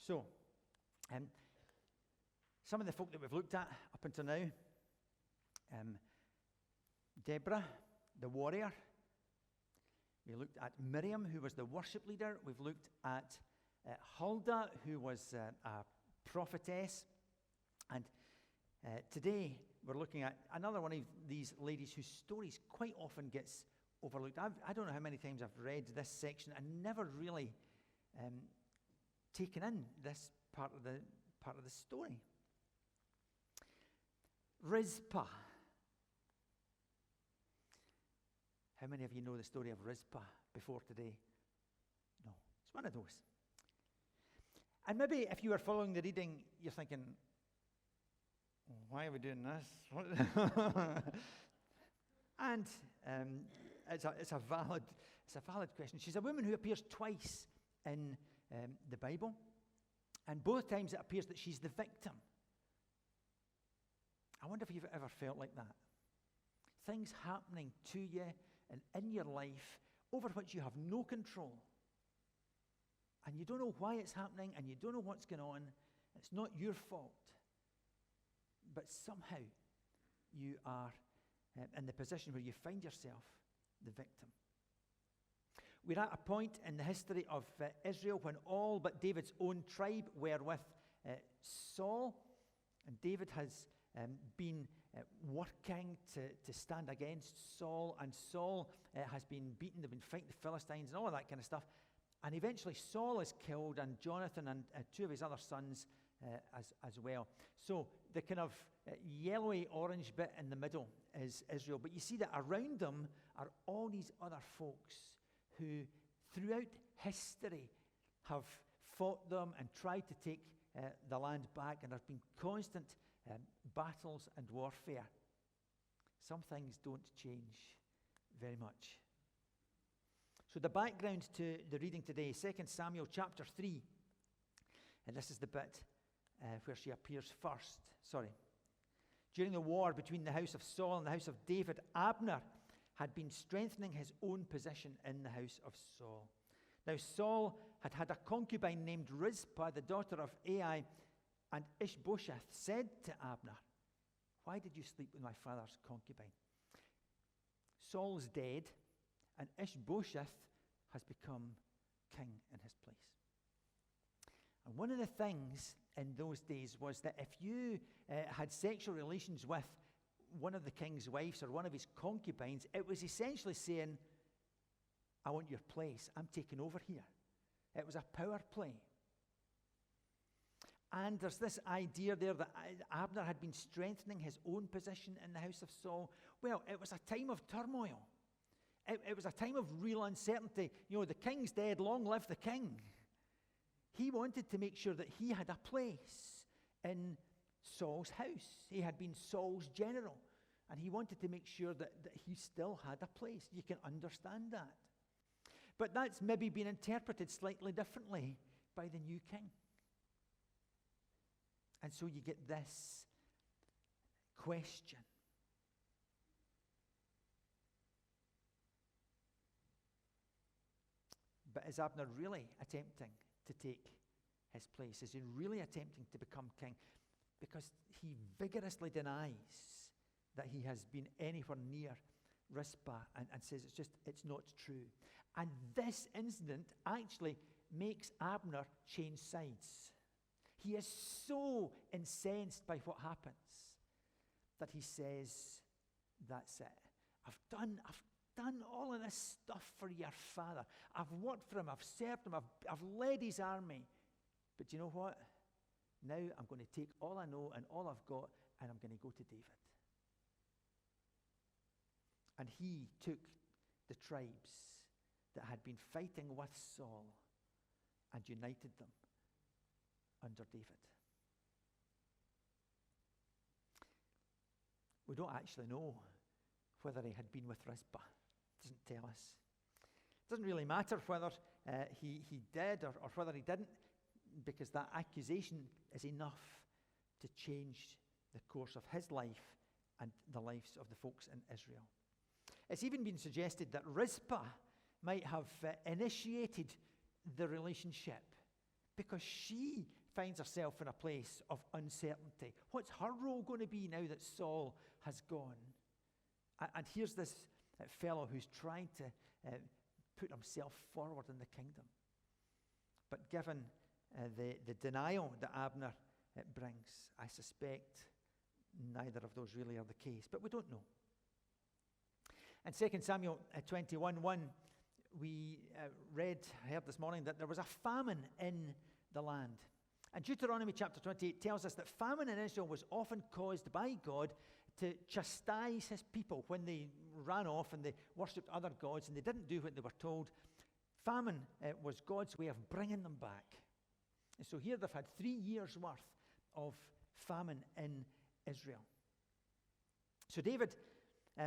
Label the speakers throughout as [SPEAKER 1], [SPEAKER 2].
[SPEAKER 1] So, some of the folk that we've looked at up until now, Deborah, the warrior. We looked at Miriam, who was the worship leader. We've looked at Huldah, who was a prophetess. And today we're looking at another one of these ladies whose stories quite often gets overlooked. I don't know how many times I've read this section and never really taken in this part of the story. Rizpah. How many of you know the story of Rizpah before today? No, it's one of those. And maybe if you were following the reading, you're thinking, why are we doing this? And it's a valid question. She's a woman who appears twice in the Bible, and both times it appears that she's the victim. I wonder if you've ever felt like that. Things happening to you and in your life over which you have no control. And you don't know why it's happening, and you don't know what's going on. It's not your fault. But somehow you are in the position where you find yourself the victim. We're at a point in the history of Israel when all but David's own tribe were with Saul. And David has been working to stand against Saul. And Saul has been beaten. They've been fighting the Philistines and all of that kind of stuff. And eventually Saul is killed, and Jonathan and two of his other sons as well. So the kind of yellowy orange bit in the middle is Israel. But you see that around them are all these other folks who throughout history have fought them and tried to take the land back, and there have been constant battles and warfare. Some things don't change very much. So the background to the reading today, 2 Samuel chapter 3, and this is the bit where she appears first. During the war between the house of Saul and the house of David, Abner had been strengthening his own position in the house of Saul. Now Saul had a concubine named Rizpah, the daughter of Ai, and Ishbosheth said to Abner, "Why did you sleep with my father's concubine? Saul's dead, and Ishbosheth has become king in his place." And one of the things in those days was that if you had sexual relations with one of the king's wives or one of his concubines, it was essentially saying, "I want your place. I'm taking over here." It was a power play. And there's this idea there that Abner had been strengthening his own position in the house of Saul. Well, it was a time of turmoil. It was a time of real uncertainty. You know, the king's dead, long live the king. He wanted to make sure that he had a place in Saul's house. He had been Saul's general, and he wanted to make sure that he still had a place. You can understand that. But that's maybe been interpreted slightly differently by the new king. And so you get this question. But is Abner really attempting to take his place? Is he really attempting to become king? Because he vigorously denies that he has been anywhere near Rizpah and says it's not true. And this incident actually makes Abner change sides. He is so incensed by what happens that he says, "That's it. I've done all of this stuff for your father. I've worked for him. I've served him. I've led his army. But you know what? Now I'm going to take all I know and all I've got, and I'm going to go to David." And he took the tribes that had been fighting with Saul and united them under David. We don't actually know whether he had been with Rizpah. It doesn't tell us. It doesn't really matter whether he did or whether he didn't, because that accusation is enough to change the course of his life and the lives of the folks in Israel. It's even been suggested that Rizpah might have initiated the relationship because she finds herself in a place of uncertainty. What's her role going to be now that Saul has gone? And here's this fellow who's trying to put himself forward in the kingdom. But given the denial that Abner brings, I suspect neither of those really are the case. But we don't know. In 2 Samuel 21:1, we heard this morning that there was a famine in the land. And Deuteronomy chapter 28 tells us that famine in Israel was often caused by God to chastise his people when they ran off and they worshipped other gods and they didn't do what they were told. Famine was God's way of bringing them back. And so here they've had 3 years' worth of famine in Israel. So David,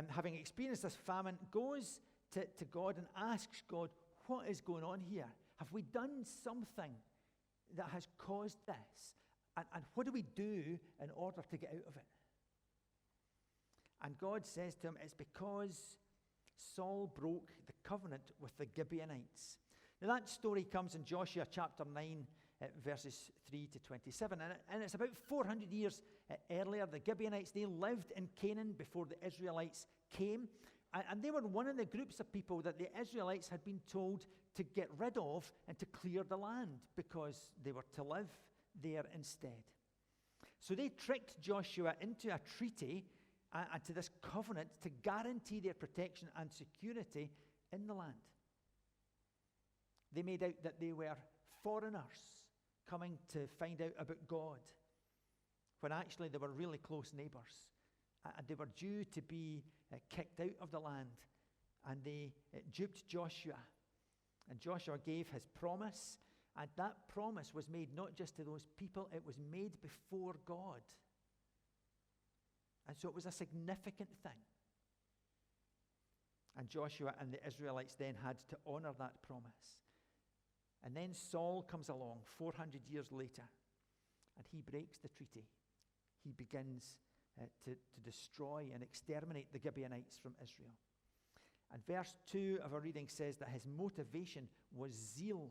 [SPEAKER 1] having experienced this famine, goes to God and asks God, what is going on here? Have we done something that has caused this? And what do we do in order to get out of it? And God says to him, it's because Saul broke the covenant with the Gibeonites. Now that story comes in Joshua chapter 9, verses 3 to 27. And it's about 400 years earlier. The Gibeonites, they lived in Canaan before the Israelites came. And they were one of the groups of people that the Israelites had been told to get rid of and to clear the land because they were to live there instead. So they tricked Joshua into a treaty and to this covenant to guarantee their protection and security in the land. They made out that they were foreigners coming to find out about God, when actually they were really close neighbors. And they were due to be kicked out of the land. And they duped Joshua. And Joshua gave his promise. And that promise was made not just to those people, it was made before God. And so it was a significant thing. And Joshua and the Israelites then had to honor that promise. And then Saul comes along 400 years later, and he breaks the treaty. He begins to destroy and exterminate the Gibeonites from Israel. And verse 2 of our reading says that his motivation was zeal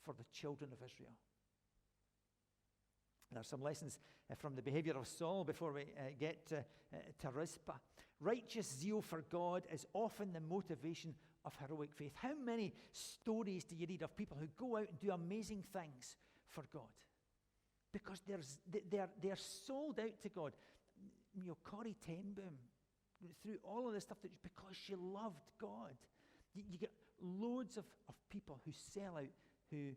[SPEAKER 1] for the children of Israel. There are some lessons from the behavior of Saul before we get to Rizpah. Righteous zeal for God is often the motivation of heroic faith. How many stories do you read of people who go out and do amazing things for God? Because they're sold out to God. You know, Corrie ten Boom, through all of this stuff, because she loved God. You get loads of people who sell out, who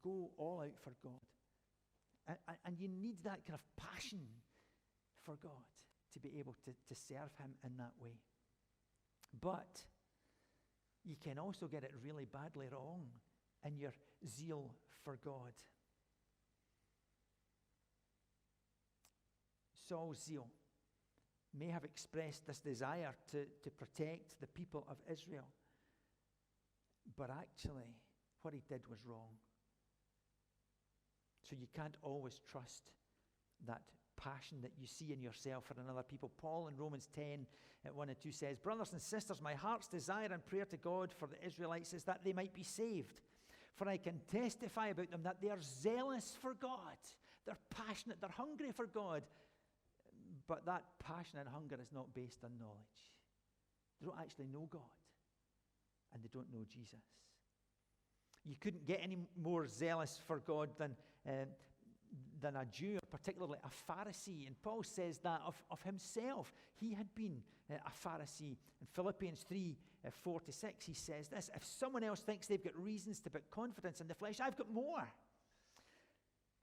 [SPEAKER 1] go all out for God. And you need that kind of passion for God to be able to serve him in that way. But you can also get it really badly wrong in your zeal for God. Saul's zeal may have expressed this desire to protect the people of Israel. But actually, what he did was wrong. So you can't always trust that passion that you see in yourself for another people. Paul in Romans 10, 1 and 2 says, brothers and sisters, my heart's desire and prayer to God for the Israelites is that they might be saved. For I can testify about them that they are zealous for God. They're passionate, they're hungry for God. But that passion and hunger is not based on knowledge. They don't actually know God. And they don't know Jesus. You couldn't get any more zealous for God than a Jew, particularly a Pharisee. And Paul says that of himself. He had been a Pharisee. In Philippians 3:4-6, he says this, if someone else thinks they've got reasons to put confidence in the flesh, I've got more.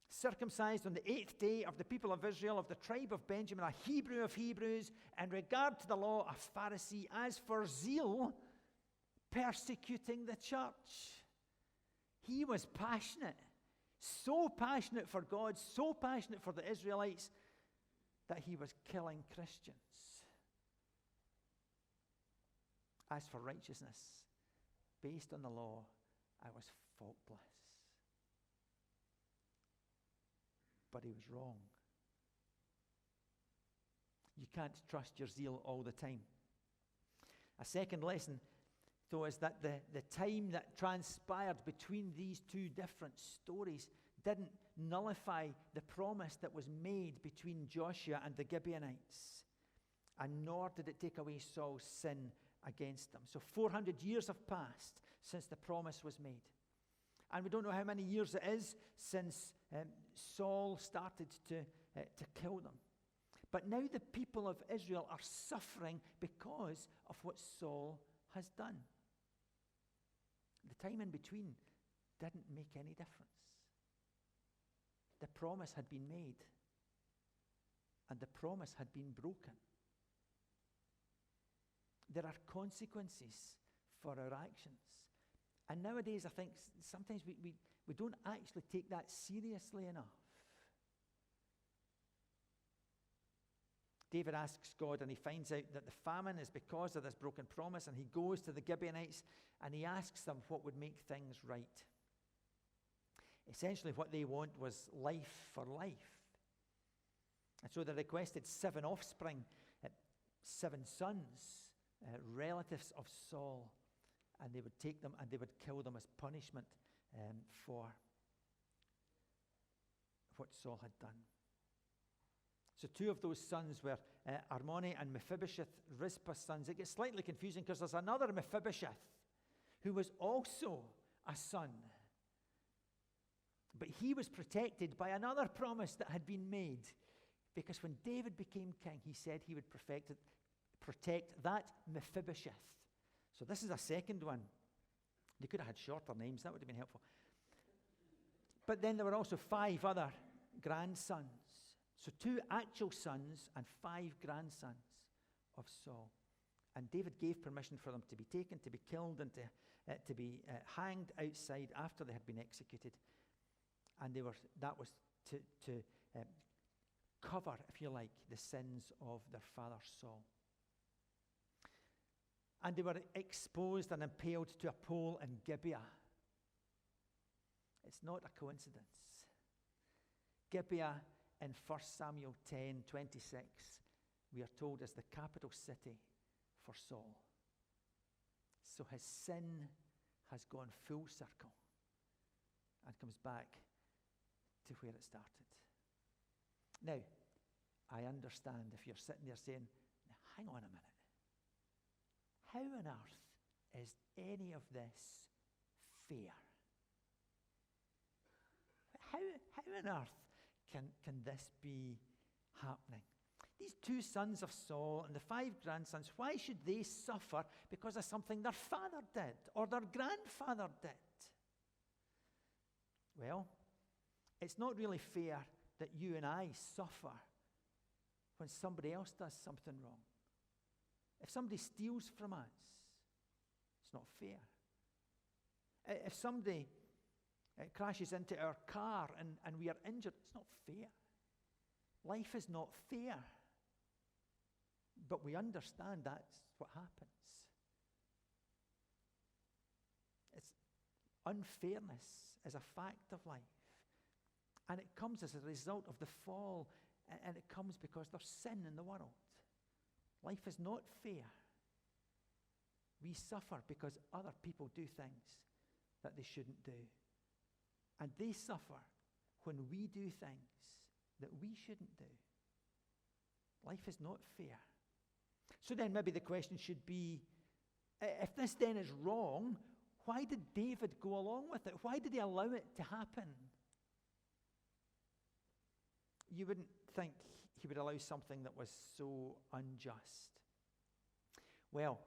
[SPEAKER 1] Circumcised on the 8th day of the people of Israel, of the tribe of Benjamin, a Hebrew of Hebrews, in regard to the law, a Pharisee, as for zeal, persecuting the church. He was passionate, so passionate for God, so passionate for the Israelites, that he was killing Christians. As for righteousness, based on the law, I was faultless. But he was wrong. You can't trust your zeal all the time. A second lesson though, is that the time that transpired between these two different stories didn't nullify the promise that was made between Joshua and the Gibeonites, and nor did it take away Saul's sin against them. So 400 years have passed since the promise was made. And we don't know how many years it is since Saul started to kill them. But now the people of Israel are suffering because of what Saul has done. The time in between didn't make any difference. The promise had been made, and the promise had been broken. There are consequences for our actions. And nowadays, I think sometimes we don't actually take that seriously enough. David asks God, and he finds out that the famine is because of this broken promise, and he goes to the Gibeonites and he asks them what would make things right. Essentially, what they want was life for life. And so they requested 7 offspring, 7 sons, relatives of Saul, and they would take them and they would kill them as punishment for what Saul had done. So 2 of those sons were Armoni and Mephibosheth, Rizpah's sons. It gets slightly confusing because there's another Mephibosheth who was also a son. But he was protected by another promise that had been made, because when David became king, he said he would protect that Mephibosheth. So this is a second one. They could have had shorter names. That would have been helpful. But then there were also 5 other grandsons. So 2 actual sons and 5 grandsons of Saul. And David gave permission for them to be taken, to be killed, and to be hanged outside after they had been executed. And that was to cover, if you like, the sins of their father Saul. And they were exposed and impaled to a pole in Gibeah. It's not a coincidence. Gibeah in 1 Samuel 10:26, we are told, is the capital city for Saul. So his sin has gone full circle and comes back to where it started. Now, I understand if you're sitting there saying, hang on a minute. How on earth is any of this fair? How on earth can this be happening? These 2 sons of Saul and the 5 grandsons, why should they suffer because of something their father did or their grandfather did? Well, it's not really fair that you and I suffer when somebody else does something wrong. If somebody steals from us, it's not fair. If somebody crashes into our car and we are injured, it's not fair. Life is not fair. But we understand that's what happens. It's unfairness is a fact of life. And it comes as a result of the fall, and it comes because there's sin in the world. Life is not fair. We suffer because other people do things that they shouldn't do. And they suffer when we do things that we shouldn't do. Life is not fair. So then maybe the question should be, if this then is wrong, why did David go along with it? Why did he allow it to happen? You wouldn't think he would allow something that was so unjust. Well,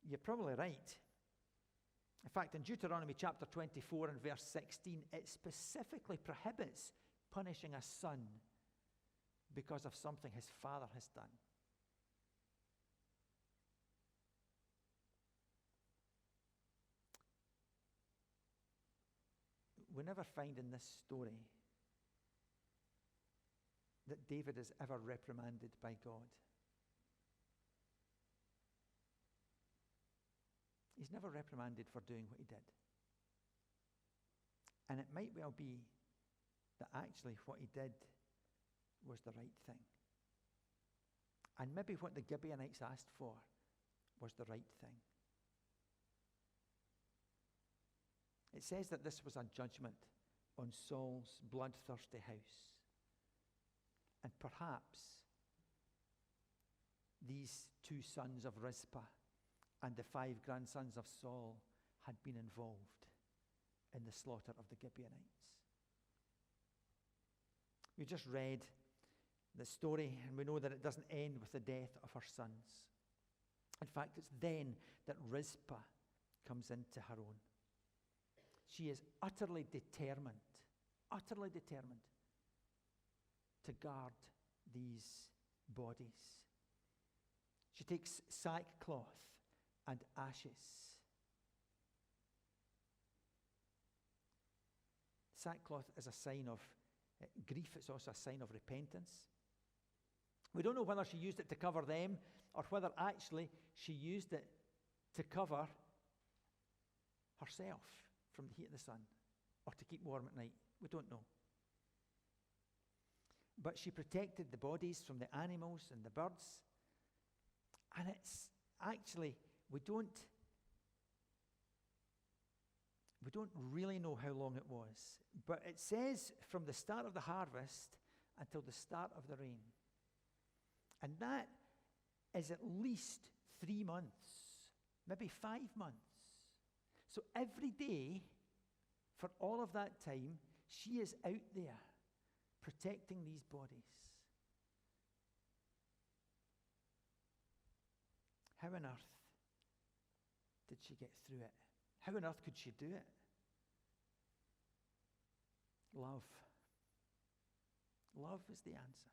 [SPEAKER 1] you're probably right. In fact, in Deuteronomy chapter 24 and verse 16, it specifically prohibits punishing a son because of something his father has done. We never find in this story that David is ever reprimanded by God. He's never reprimanded for doing what he did. And it might well be that actually what he did was the right thing. And maybe what the Gibeonites asked for was the right thing. It says that this was a judgment on Saul's bloodthirsty house. And perhaps these 2 sons of Rizpah and the 5 grandsons of Saul had been involved in the slaughter of the Gibeonites. We just read the story, and we know that it doesn't end with the death of her sons. In fact, it's then that Rizpah comes into her own. She is utterly determined to guard these bodies. She takes sackcloth and ashes. Sackcloth is a sign of grief. It's also a sign of repentance. We don't know whether she used it to cover them or whether actually she used it to cover herself from the heat of the sun or to keep warm at night. We don't know. But she protected the bodies from the animals and the birds. And it's actually, we don't really know how long it was. But it says from the start of the harvest until the start of the rain. And that is at least 3 months, maybe 5 months. So every day, for all of that time, she is out there protecting these bodies. How on earth did she get through it? How on earth could she do it? Love. Love is the answer.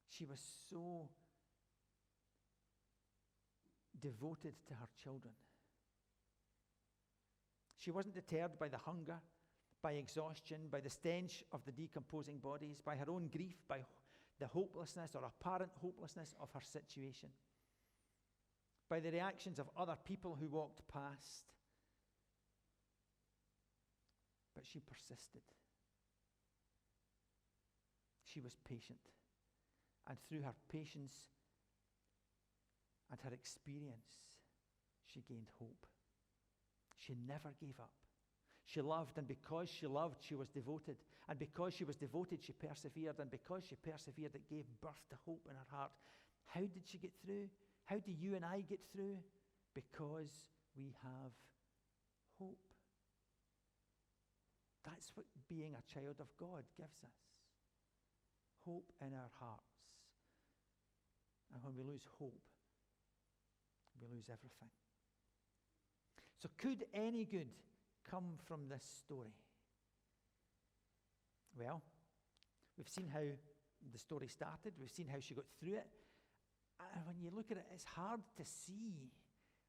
[SPEAKER 1] She was so devoted to her children. She wasn't deterred by the hunger, by exhaustion, by the stench of the decomposing bodies, by her own grief, by the hopelessness or apparent hopelessness of her situation, by the reactions of other people who walked past. But she persisted. She was patient. And through her patience and her experience, she gained hope. She never gave up. She loved, and because she loved, she was devoted. And because she was devoted, she persevered. And because she persevered, it gave birth to hope in her heart. How did she get through? How do you and I get through? Because we have hope. That's what being a child of God gives us. Hope in our hearts. And when we lose hope, we lose everything. So could any good come from this story? Well, we've seen how the story started. We've seen how she got through it. And when you look at it, it's hard to see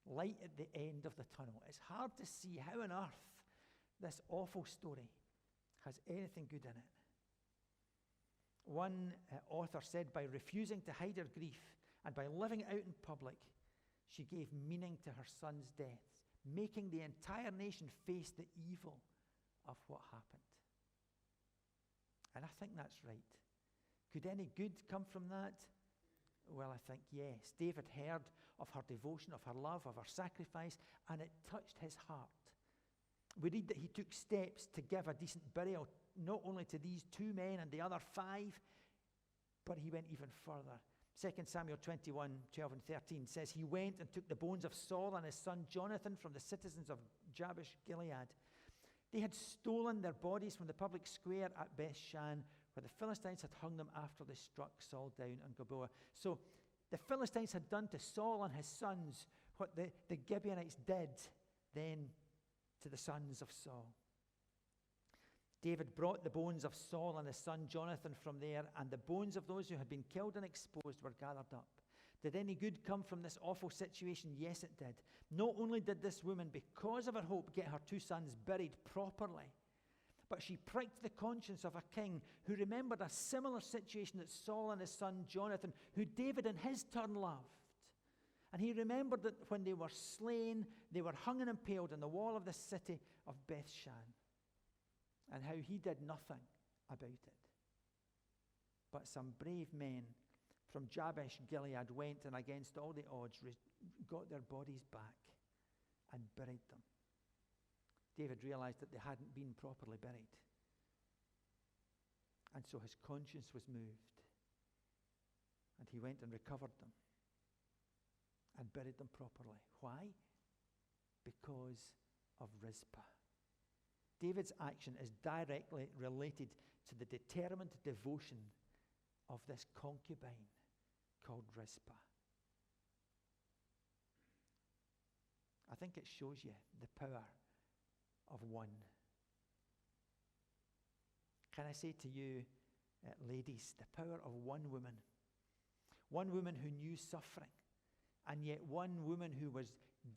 [SPEAKER 1] light at the end of the tunnel. It's hard to see how on earth this awful story has anything good in it. One author said, by refusing to hide her grief and by living out in public, she gave meaning to her son's death, making the entire nation face the evil of what happened. And I think that's right. Could any good come from that? Well, I think yes. David heard of her devotion, of her love, of her sacrifice, and it touched his heart. We read that he took steps to give a decent burial, not only to these 2 men and the other 5, but he went even further. 2 Samuel 21, 12 and 13 says, he went and took the bones of Saul and his son Jonathan from the citizens of Jabesh Gilead. They had stolen their bodies from the public square at Bethshan, where the Philistines had hung them after they struck Saul down on Gilboa. So the Philistines had done to Saul and his sons what the Gibeonites did then to the sons of Saul. David brought the bones of Saul and his son Jonathan from there, and the bones of those who had been killed and exposed were gathered up. Did any good come from this awful situation? Yes, it did. Not only did this woman, because of her hope, get her 2 sons buried properly, but she pricked the conscience of a king who remembered a similar situation that Saul and his son Jonathan, who David in his turn loved. And he remembered that when they were slain, they were hung and impaled on the wall of the city of Bethshan, and how he did nothing about it. But some brave men from Jabesh Gilead went and against all the odds got their bodies back and buried them. David realized that they hadn't been properly buried. And so his conscience was moved. And he went and recovered them and buried them properly. Why? Because of Rizpah. David's action is directly related to the determined devotion of this concubine called Rizpah. I think it shows you the power of one. Can I say to you, ladies, the power of one woman. One woman who knew suffering, and yet one woman who was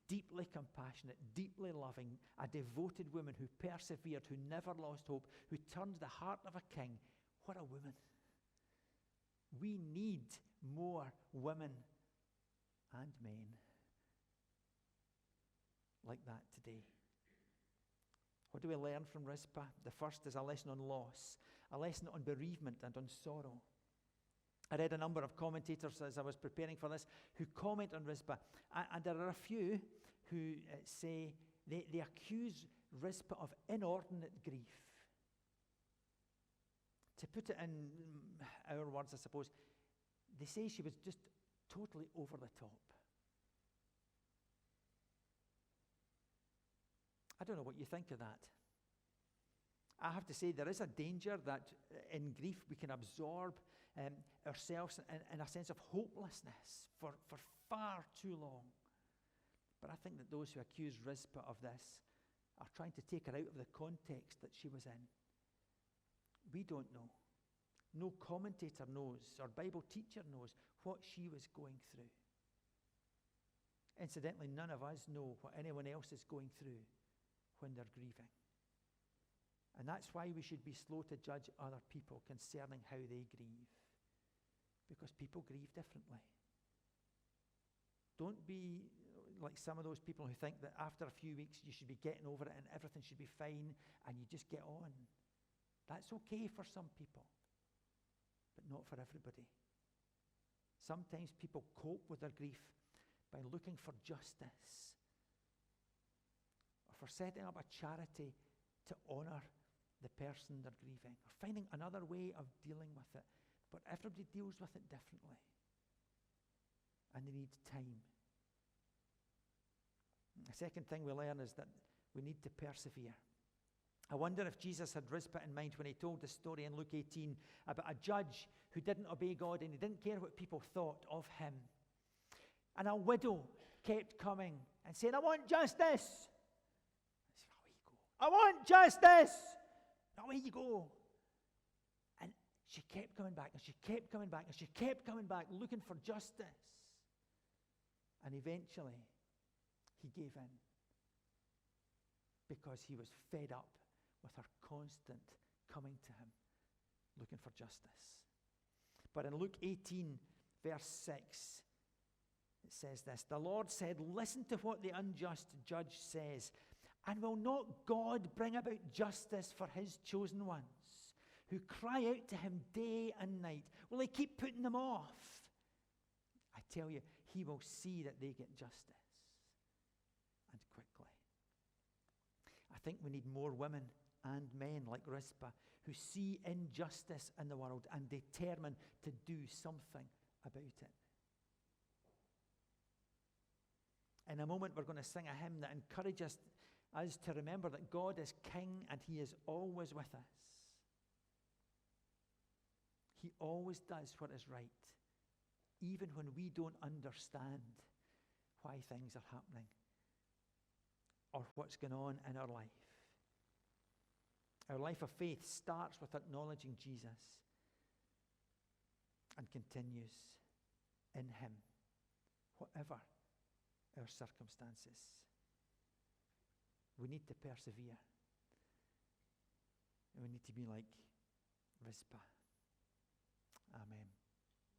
[SPEAKER 1] deeply compassionate, deeply loving, a devoted woman who persevered, who never lost hope, who turned the heart of a king. What a woman. We need more women and men like that today. What do we learn from Rizpah? The first is a lesson on loss, a lesson on bereavement and on sorrow. I read a number of commentators as I was preparing for this who comment on Rizpah, and there are a few who say they accuse Rizpah of inordinate grief. To put it in our words, I suppose, they say she was just totally over the top. I don't know what you think of that. I have to say there is a danger that in grief we can absorb ourselves in a sense of hopelessness for far too long. But I think that those who accuse Rizpah of this are trying to take her out of the context that she was in. We don't know. No commentator knows, or Bible teacher knows, what she was going through. Incidentally, none of us know what anyone else is going through when they're grieving. And that's why we should be slow to judge other people concerning how they grieve. Because people grieve differently. Don't be like some of those people who think that after a few weeks you should be getting over it and everything should be fine and you just get on. That's okay for some people, but not for everybody. Sometimes people cope with their grief by looking for justice, or for setting up a charity to honor the person they're grieving, or finding another way of dealing with it. But everybody deals with it differently, and they need time. The second thing we learn is that we need to persevere. I wonder if Jesus had Rizpah in mind when he told the story in Luke 18 about a judge who didn't obey God and he didn't care what people thought of him. And a widow kept coming and saying, I want justice. Away you go. I want justice. Away you go. And she kept coming back and she kept coming back and she kept coming back looking for justice. And eventually he gave in because he was fed up with her constant coming to him, looking for justice. But in Luke 18, verse 6, it says this, the Lord said, listen to what the unjust judge says, and will not God bring about justice for his chosen ones, who cry out to him day and night? Will he keep putting them off? I tell you, he will see that they get justice, and quickly. I think we need more women and men like Rizpah who see injustice in the world and determine to do something about it. In a moment, we're going to sing a hymn that encourages us to remember that God is King and he is always with us. He always does what is right, even when we don't understand why things are happening or what's going on in our life. Our life of faith starts with acknowledging Jesus and continues in him, whatever our circumstances. We need to persevere. And we need to be like Rizpah. Amen.